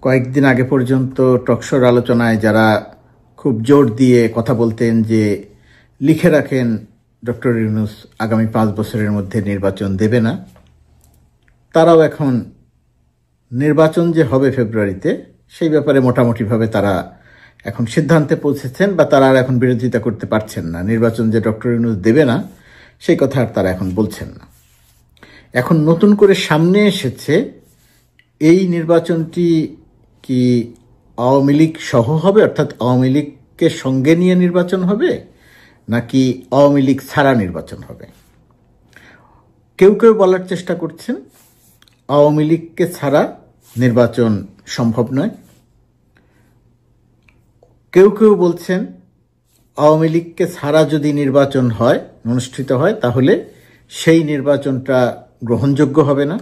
কয়েকদিন আগে পর্যন্ত টকশোর আলোচনায় যারা খুব জোর দিয়ে কথা বলতেন যে লিখে রাখেন ডক্টর ইউনূস আগামী 5 বছরের মধ্যে নির্বাচন দেবে না, তারাও এখন নির্বাচন যে হবে ফেব্রুয়ারিতে সেই ব্যাপারে মোটামুটিভাবে তারা এখন সিদ্ধান্তে পৌঁছেছেন বা তারা আর এখন বিরোধিতা করতে পারছেন না। নির্বাচন যে ডক্টর ইউনূস দেবে না সেই কথা আর তারা এখন বলছেন না। এখন নতুন করে সামনে এসেছে এই নির্বাচনটি কি আওয়ামী লীগ সহ হবে, অর্থাৎ আওয়ামী লীগকে সঙ্গে নিয়ে নির্বাচন হবে নাকি আওয়ামী লীগ ছাড়া নির্বাচন হবে। কেউ কেউ বলার চেষ্টা করছেন আওয়ামী লীগকে ছাড়া নির্বাচন সম্ভব নয়, কেউ কেউ বলছেন আওয়ামী লীগকে ছাড়া যদি নির্বাচন হয় অনুষ্ঠিত হয় তাহলে সেই নির্বাচনটা গ্রহণযোগ্য হবে না।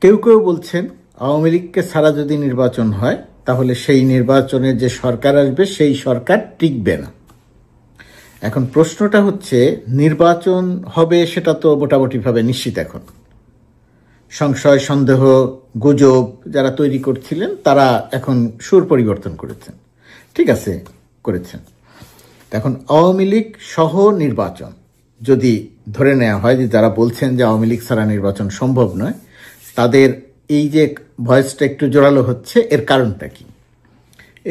কেউ কেউ বলছেন আওয়ামী লীগকে ছাড়া যদি নির্বাচন হয় তাহলে সেই নির্বাচনে যে সরকার আসবে সেই সরকার টিকবে না। এখন প্রশ্নটা হচ্ছে নির্বাচন হবে সেটা তো মোটামুটিভাবে নিশ্চিত। এখন সংশয় সন্দেহ গুজব যারা তৈরি করছিলেন তারা এখন সুর পরিবর্তন করেছেন, ঠিক আছে করেছেন। এখন আওয়ামী লীগ সহ নির্বাচন যদি ধরে নেওয়া হয় যে যারা বলছেন যে আওয়ামী লীগ ছাড়া নির্বাচন সম্ভব নয় তাদের এই যে ভয়েসটা একটু জোরালো হচ্ছে, এর কারণটা কি?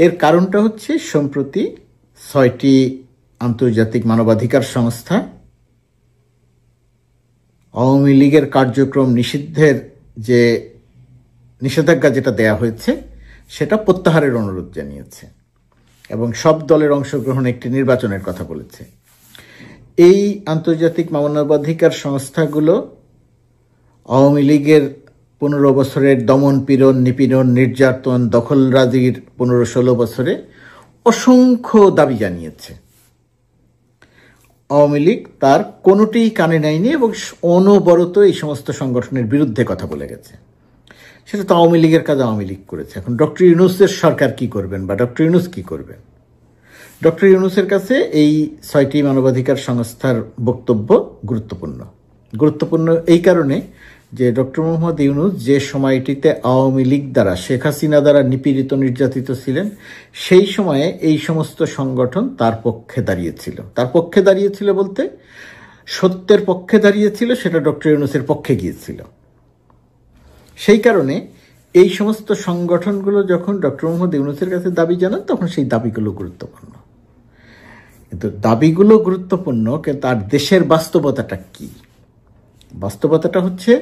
এর কারণটা হচ্ছে সম্প্রতি 6টি আন্তর্জাতিক মানবাধিকার সংস্থা আওয়ামী লীগের কার্যক্রম নিষিদ্ধের যে নিষেধাজ্ঞা যেটা দেয়া হয়েছে সেটা প্রত্যাহারের অনুরোধ জানিয়েছে এবং সব দলের অংশগ্রহণে একটি নির্বাচনের কথা বলেছে। এই আন্তর্জাতিক মানবাধিকার সংস্থাগুলো আওয়ামী লীগের 15 বছরের দমন পীড়ন নিপীড়ন নির্যাতন দখলরাজির 15-16 বছরে অসংখ্য দাবি জানিয়েছে। আওয়ামী লীগ তার কোনোটিই কানে নেয়নি এবং অনবরত এই সমস্ত সংগঠনের বিরুদ্ধে কথা বলে গেছে। সেটা তো আওয়ামী লীগের কাজ আওয়ামী লীগ করেছে। এখন ডক্টর ইউনূসের সরকার কি করবেন বা ডক্টর ইউনূস কি করবেন? ডক্টর ইউনূসের কাছে এই 6টি মানবাধিকার সংস্থার বক্তব্য গুরুত্বপূর্ণ এই কারণে যে ডক্টর মোহাম্মদ ইউনূস যে সময়টিতে আওয়ামী লীগ দ্বারা শেখ হাসিনা দ্বারা নিপীড়িত নির্যাতিত ছিলেন সেই সময়ে এই সমস্ত সংগঠন তার পক্ষে দাঁড়িয়েছিল। তার পক্ষে দাঁড়িয়েছিল বলতে সত্যের পক্ষে দাঁড়িয়েছিল, সেটা ডক্টর ইউনূসের পক্ষে গিয়েছিল। সেই কারণে এই সমস্ত সংগঠনগুলো যখন ডক্টর মোহাম্মদ ইউনূসের কাছে দাবি জানান তখন সেই দাবিগুলো গুরুত্বপূর্ণ। কিন্তু দাবিগুলো গুরুত্বপূর্ণ, কিন্তু তার দেশের বাস্তবতাটা কি? বাস্তবতাটা হচ্ছে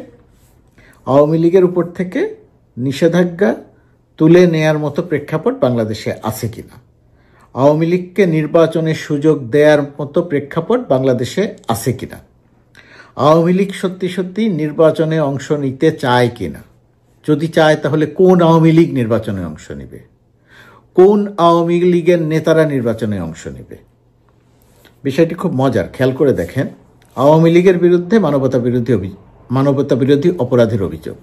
আওয়ামী লীগের উপর থেকে নিষেধাজ্ঞা তুলে নেয়ার মতো প্রেক্ষাপট বাংলাদেশে আছে কিনা, আওয়ামী লীগকে নির্বাচনের সুযোগ দেওয়ার মতো প্রেক্ষাপট বাংলাদেশে আছে কিনা, আওয়ামী লীগ সত্যি সত্যি নির্বাচনে অংশ নিতে চায় কিনা, যদি চায় তাহলে কোন আওয়ামী লীগ নির্বাচনে অংশ নেবে, কোন আওয়ামী লীগের নেতারা নির্বাচনে অংশ নেবে। বিষয়টি খুব মজার, খেয়াল করে দেখেন। আওয়ামী লীগের বিরুদ্ধে মানবতা বিরোধী অপরাধের অভিযোগ।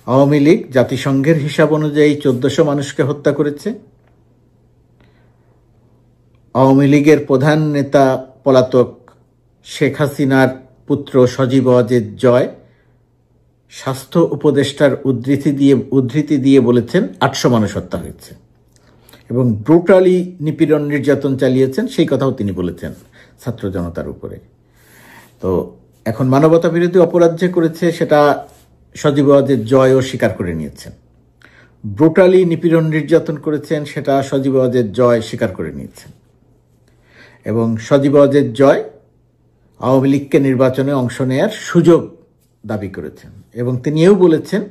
আওয়ামী লীগ জাতিসংঘের হিসাব অনুযায়ী 1400 মানুষকে হত্যা করেছে। আওয়ামী লীগের প্রধান নেতা পলাতক শেখ হাসিনার পুত্র সজীব ওয়াজেদ জয় স্বাস্থ্য উপদেষ্টার উদ্ধৃতি দিয়ে বলেছেন 800 মানুষ হত্যা হয়েছে এবং ব্রুটালি নিপীড়ন নির্যাতন চালিয়েছেন, সেই কথাও তিনি বলেছেন ছাত্র জনতার উপরে। তো এখন মানবতা বিরোধী অপরাধ যে করেছে সেটা সজীব ওয়াজেদ জয়ও স্বীকার করে নিয়েছেন। ব্রুটালি নিপীড়ন নির্যাতন করেছেন সেটা সজীব ওয়াজেদ জয় স্বীকার করে নিয়েছেন এবং সজীব ওয়াজেদ জয় আওয়ামী লীগকে নির্বাচনে অংশ নেয়ার সুযোগ দাবি করেছেন এবং তিনিও বলেছেন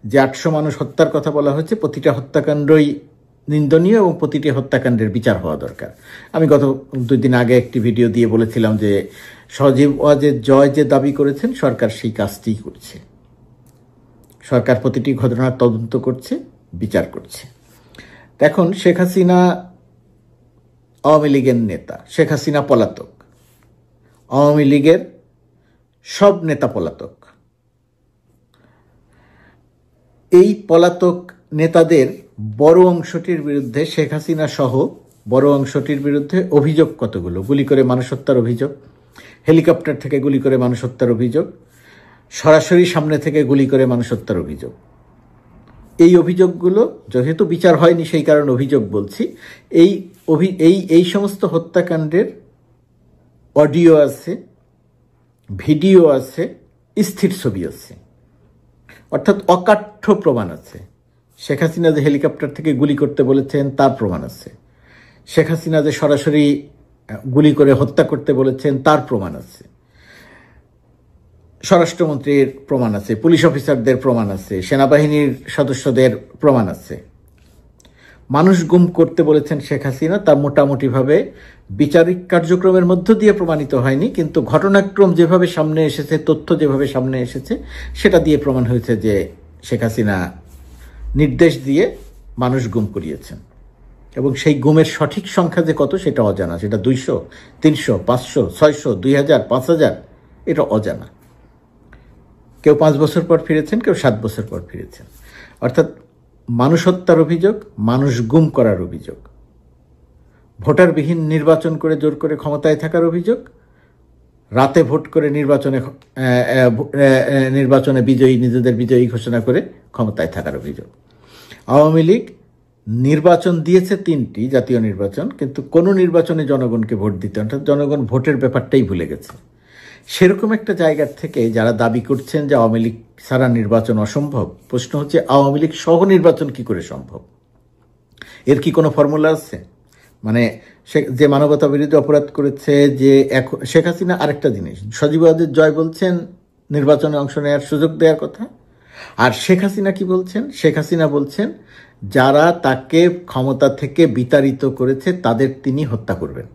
যে 800 মানুষ হত্যার কথা বলা হয়েছে, প্রতিটা হত্যাকাণ্ডই নিন্দনীয় এবং প্রতিটি হত্যাকাণ্ডের বিচার হওয়া দরকার। আমি গত 2 দিন আগে একটি ভিডিও দিয়ে বলেছিলাম যে সজীব ওয়াজেদ জয় যে দাবি করেছেন সরকার সেই কাজটি করছে। সরকার প্রতিটি ঘটনার তদন্ত করছে, বিচার করছে। এখন শেখ হাসিনা আওয়ামী লীগের নেতা, শেখ হাসিনা পলাতক, আওয়ামী লীগের সব নেতা পলাতক। এই পলাতক নেতাদের বড় অংশটির বিরুদ্ধে, শেখ হাসিনা সহ বড় অংশটির বিরুদ্ধে অভিযোগ কতগুলো? গুলি করে মানুষ হত্যার অভিযোগ, হেলিকপ্টার থেকে গুলি করে মানুষ হত্যার অভিযোগ, সরাসরি সামনে থেকে গুলি করে মানুষ হত্যার অভিযোগ। এই অভিযোগগুলো যেহেতু বিচার হয়নি সেই কারণে অভিযোগ বলছি, এই সমস্ত হত্যাকাণ্ডের অডিও আছে, ভিডিও আছে, স্থির ছবি আছে, অর্থাৎ অকাঠ্য প্রমাণ আছে। শেখ হাসিনা যে হেলিকপ্টার থেকে গুলি করতে বলেছেন তার প্রমাণ আছে, শেখ হাসিনা যে সরাসরি গুলি করে হত্যা করতে বলেছেন তার প্রমাণ আছে, স্বরাষ্ট্রমন্ত্রীর প্রমাণ আছে, পুলিশ অফিসারদের প্রমাণ আছে, সেনাবাহিনীর সদস্যদের প্রমাণ আছে। মানুষ গুম করতে বলেছেন শেখ হাসিনা, তা মোটামুটিভাবে বিচারিক কার্যক্রমের মধ্য দিয়ে প্রমাণিত হয়নি, কিন্তু ঘটনাক্রম যেভাবে সামনে এসেছে, তথ্য যেভাবে সামনে এসেছে, সেটা দিয়ে প্রমাণ হয়েছে যে শেখ হাসিনা নির্দেশ দিয়ে মানুষ গুম করিয়েছেন। এবং সেই গুমের সঠিক সংখ্যা যে কত সেটা অজানা, সেটা 200, 300, 500, 600, 2000, 5000, এটা অজানা। কেউ 5 বছর পর ফিরেছেন, কেউ 7 বছর পর ফিরেছেন। অর্থাৎ মানুষ হত্যার অভিযোগ, মানুষ গুম করার অভিযোগ, ভোটারবিহীন নির্বাচন করে জোর করে ক্ষমতায় থাকার অভিযোগ, রাতে ভোট করে নির্বাচনে বিজয়ী, নিজেদের বিজয়ী ঘোষণা করে ক্ষমতায় থাকার অভিযোগ। আওয়ামী লীগ নির্বাচন দিয়েছে 3টি জাতীয় নির্বাচন, কিন্তু কোনো নির্বাচনে জনগণকে ভোট দিতে, অর্থাৎ জনগণ ভোটের ব্যাপারটাই ভুলে গেছে। সেরকম একটা জায়গার থেকে যারা দাবি করছেন যে আওয়ামী লীগ ছাড়া নির্বাচন অসম্ভব, প্রশ্ন হচ্ছে আওয়ামী লীগ সহ নির্বাচন কি করে সম্ভব? এর কি কোনো ফর্মুলা আছে? মানে যে মানবতা বিরোধী অপরাধ করেছে, যে শেখ হাসিনা, আরেকটা জিনিস, সজীবাদের জয় বলছেন নির্বাচনে অংশ নেওয়ার সুযোগ দেওয়ার কথা, আর শেখ হাসিনা কি বলছেন? শেখ হাসিনা বলছেন যারা তাকে ক্ষমতা থেকে বিতাড়িত করেছে তাদের তিনি হত্যা করবেন,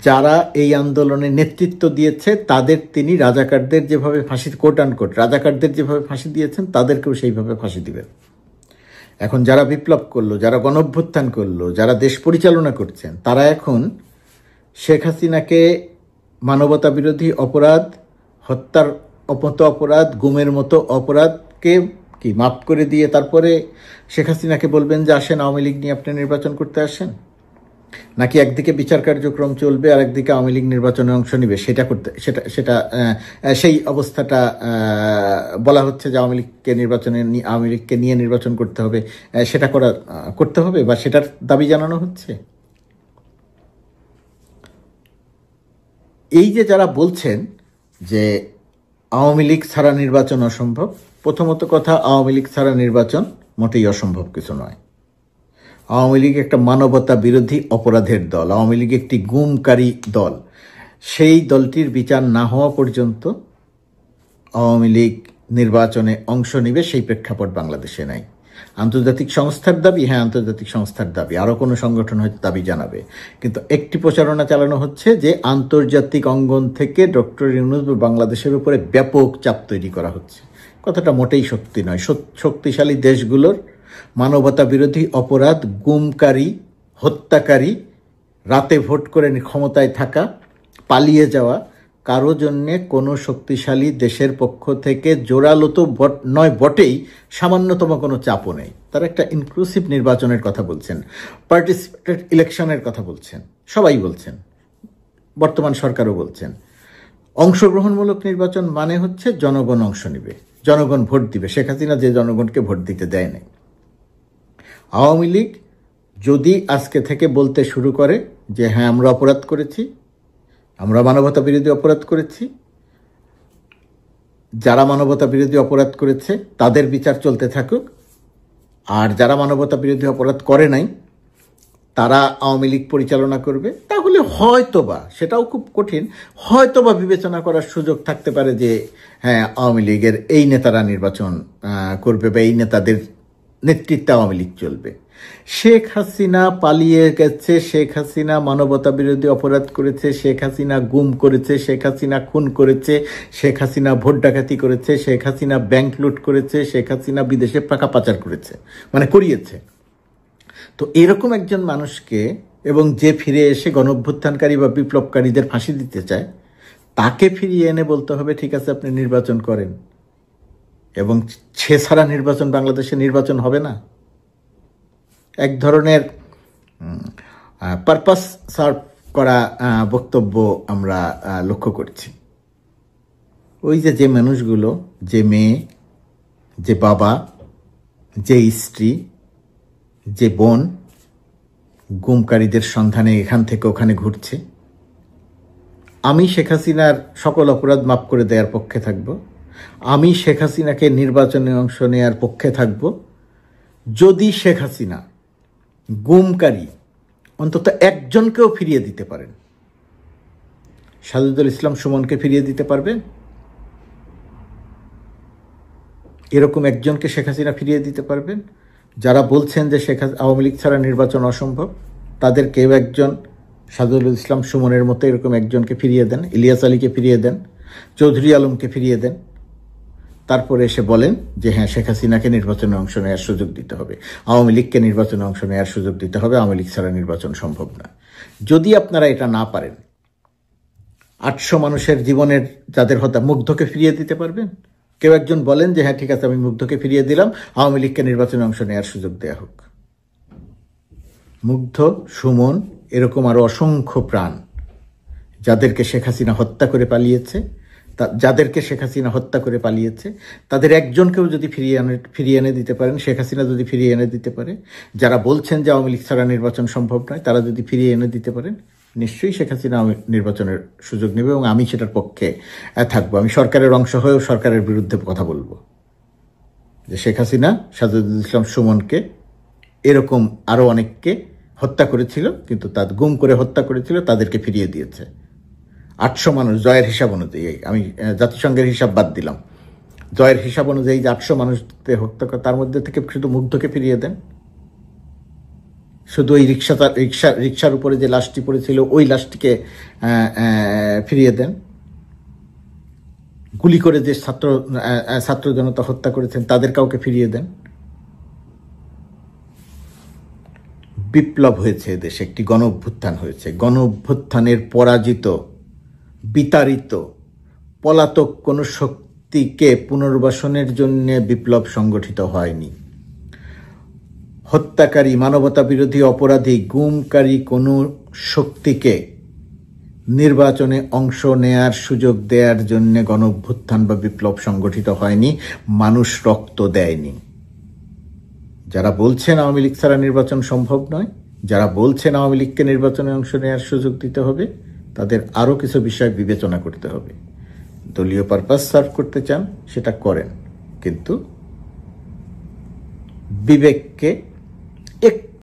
যারা এই আন্দোলনে নেতৃত্ব দিয়েছে তাদের তিনি রাজাকারদের যেভাবে ফাঁসি, কোট আনকোট রাজাকারদের যেভাবে ফাঁসি দিয়েছেন তাদেরকেও সেইভাবে ফাঁসি দিবেন। এখন যারা বিপ্লব করলো, যারা গণঅভ্যুত্থান করলো, যারা দেশ পরিচালনা করছেন, তারা এখন শেখ হাসিনাকে মানবতা বিরোধী অপরাধ, হত্যার মতো অপরাধ, গুমের মতো অপরাধকে কি মাফ করে দিয়ে তারপরে শেখ হাসিনাকে বলবেন যে আসেন আওয়ামী লীগ নিয়ে আপনি নির্বাচন করতে আসেন? নাকি একদিকে বিচার কার্যক্রম চলবে আর একদিকে আওয়ামী লীগ নির্বাচনে অংশ নিবে? সেই অবস্থাটা বলা হচ্ছে যে আওয়ামী লীগকে নিয়ে নির্বাচন করতে হবে, সেটা করতে হবে বা সেটার দাবি জানানো হচ্ছে। এই যে যারা বলছেন যে আওয়ামী লীগ ছাড়া নির্বাচন অসম্ভব, প্রথমত কথা, আওয়ামী লীগ ছাড়া নির্বাচন মোটেই অসম্ভব কিছু নয়। আওয়ামী লীগ একটা মানবতা বিরোধী অপরাধের দল, আওয়ামী লীগ একটি গুমকারী দল। সেই দলটির বিচার না হওয়া পর্যন্ত আওয়ামী লীগ নির্বাচনে অংশ নিবে সেই প্রেক্ষাপট বাংলাদেশে নাই। আন্তর্জাতিক সংস্থার দাবি, হ্যাঁ আন্তর্জাতিক সংস্থার দাবি, আরও কোনো সংগঠন হয়তো দাবি জানাবে, কিন্তু একটি প্রচারণা চালানো হচ্ছে যে আন্তর্জাতিক অঙ্গন থেকে ডক্টর ইউনূস বাংলাদেশের উপরে ব্যাপক চাপ তৈরি করা হচ্ছে। কথাটা মোটেই সত্যি নয়। শক্তিশালী দেশগুলোর মানবতা বিরোধী অপরাধ, গুমকারী, হত্যাকারী, রাতে ভোট করে ক্ষমতায় থাকা, পালিয়ে যাওয়া, কারো জন্যে কোনো শক্তিশালী দেশের পক্ষ থেকে জোরালো তো নয় বটেই, সামান্যতম কোনো চাপও নেই। তারা একটা ইনক্লুসিভ নির্বাচনের কথা বলছেন, পার্টিসিপেটেড ইলেকশনের কথা বলছেন, সবাই বলছেন, বর্তমান সরকারও বলছেন। অংশগ্রহণমূলক নির্বাচন মানে হচ্ছে জনগণ অংশ নিবে, জনগণ ভোট দিবে। শেখ হাসিনা যে জনগণকে ভোট দিতে দেয় নাই। আওয়ামী লীগ যদি আজকে থেকে বলতে শুরু করে যে হ্যাঁ আমরা অপরাধ করেছি, আমরা মানবতা বিরোধী অপরাধ করেছি, যারা মানবতা বিরোধী অপরাধ করেছে তাদের বিচার চলতে থাকুক, আর যারা মানবতা বিরোধী অপরাধ করে নাই তারা আওয়ামী লীগ পরিচালনা করবে, তাহলে হয়তোবা, সেটাও খুব কঠিন, হয়তোবা বিবেচনা করার সুযোগ থাকতে পারে যে হ্যাঁ আওয়ামী লীগের এই নেতারা নির্বাচন করবে বা এই নেতাদের নেতৃত্বে আওয়ামী লীগ চলবে। শেখ হাসিনা পালিয়ে গেছে, শেখ হাসিনা মানবতা বিরোধী অপরাধ করেছে, শেখ হাসিনা গুম করেছে, শেখ হাসিনা খুন করেছে, শেখ হাসিনা ভোট ডাকাতি করেছে, শেখ হাসিনা ব্যাংক লুট করেছে, শেখ হাসিনা বিদেশে টাকা পাচার করেছে, মানে করিয়েছে। তো এরকম একজন মানুষকে, এবং যে ফিরে এসে গণঅভ্যুত্থানকারী বা বিপ্লবকারীদের ফাঁসি দিতে চায়, তাকে ফিরিয়ে এনে বলতে হবে ঠিক আছে আপনি নির্বাচন করেন, এবং সে ছাড়া নির্বাচন, বাংলাদেশে নির্বাচন হবে না। এক ধরনের পারপাস সার্ভ করা বক্তব্য আমরা লক্ষ্য করছি। ওই যে মানুষগুলো, যে মেয়ে, যে বাবা, যে স্ত্রী, যে বোন গুমকারীদের সন্ধানে এখান থেকে ওখানে ঘুরছে, আমি শেখ হাসিনার সকল অপরাধ মাফ করে দেওয়ার পক্ষে থাকব। আমি শেখ হাসিনাকে নির্বাচনে অংশ নেওয়ার পক্ষে থাকব যদি শেখ হাসিনা গুমকারী অন্তত একজনকেও ফিরিয়ে দিতে পারেন। সাজেদুল ইসলাম সুমনকে ফিরিয়ে দিতে পারবেন? এরকম একজনকে শেখ হাসিনা ফিরিয়ে দিতে পারবেন? যারা বলছেন যে আওয়ামী লীগ ছাড়া নির্বাচন অসম্ভব, তাদের কেউ একজন সাজেদুল ইসলাম সুমনের মতো এরকম একজনকে ফিরিয়ে দেন, ইলিয়াস আলীকে ফিরিয়ে দেন, চৌধুরী আলমকে ফিরিয়ে দেন, তারপরে এসে বলেন যে হ্যাঁ, শেখ হাসিনাকে নির্বাচনে অংশ নেওয়ার সুযোগ দিতে হবে, আওয়ামী লীগকে নির্বাচনে অংশ নেওয়ার সুযোগ দিতে হবে, আওয়ামী লীগ ছাড়া নির্বাচন সম্ভব না। যদি আপনারা এটা না পারেন, 800 মানুষের জীবনের যাদের হত্যা, মুগ্ধকে ফিরিয়ে দিতে পারবেন? কেউ একজন বলেন যে হ্যাঁ ঠিক আছে, আমি মুগ্ধকে ফিরিয়ে দিলাম, আওয়ামী লীগকে নির্বাচনে অংশ নেওয়ার সুযোগ দেওয়া হোক। মুগ্ধ, সুমন, এরকম আরো অসংখ্য প্রাণ যাদেরকে শেখ হাসিনা হত্যা করে পালিয়েছে, তাদের একজনকেও যদি ফিরিয়ে এনে দিতে পারেন, শেখ হাসিনা যদি ফিরিয়ে এনে দিতে পারে, যারা বলছেন যে আওয়ামী লীগ ছাড়া নির্বাচন সম্ভব নয়, তারা যদি ফিরিয়ে এনে দিতে পারেন, নিশ্চয়ই শেখ হাসিনা নির্বাচনের সুযোগ নেবে এবং আমি সেটার পক্ষে থাকবো। আমি সরকারের অংশ হয়েও সরকারের বিরুদ্ধে কথা বলবো যে শেখ হাসিনা সাজেদুল ইসলাম সুমনকে, এরকম আরো অনেককে হত্যা করেছিল, কিন্তু গুম করে হত্যা করেছিল, তাদেরকে ফিরিয়ে দিয়েছে। 800 মানুষ, জয়ের হিসাব অনুযায়ী, আমি জাতিসংঘের হিসাব বাদ দিলাম, জয়ের হিসাব অনুযায়ী যে 800 মানুষকে হত্যা করে, তার মধ্যে থেকে শুধু মুগ্ধকে ফিরিয়ে দেন। শুধু ওই রিক্সার উপরে যে লাশটি পড়েছিল, ওই লাশটিকে ফিরিয়ে দেন। গুলি করে যে ছাত্র জনতা হত্যা করেছেন, তাদের কাউকে ফিরিয়ে দেন। বিপ্লব হয়েছে দেশে, একটি গণ অভ্যুত্থান হয়েছে। গণ অভ্যুত্থানের পরাজিত, বিতাড়িত, পলাতক কোনো শক্তিকে পুনর্বাসনের জন্য বিপ্লব সংগঠিত হয়নি। হত্যাকারী, মানবতা বিরোধী অপরাধী, গুমকারী কোনো শক্তিকে নির্বাচনে অংশ নেয়ার সুযোগ দেওয়ার জন্য গণ অভ্যুত্থান বা বিপ্লব সংগঠিত হয়নি। মানুষ রক্ত দেয়নি। যারা বলছেন আওয়ামী লীগ ছাড়া নির্বাচন সম্ভব নয়, যারা বলছেন আওয়ামী লীগকে নির্বাচনে অংশ নেওয়ার সুযোগ দিতে হবে, তাদের আরও কিছু বিষয় বিবেচনা করতে হবে। দলীয় পারপাস সার্ভ করতে চান, সেটা করেন, কিন্তু বিবেককে একটু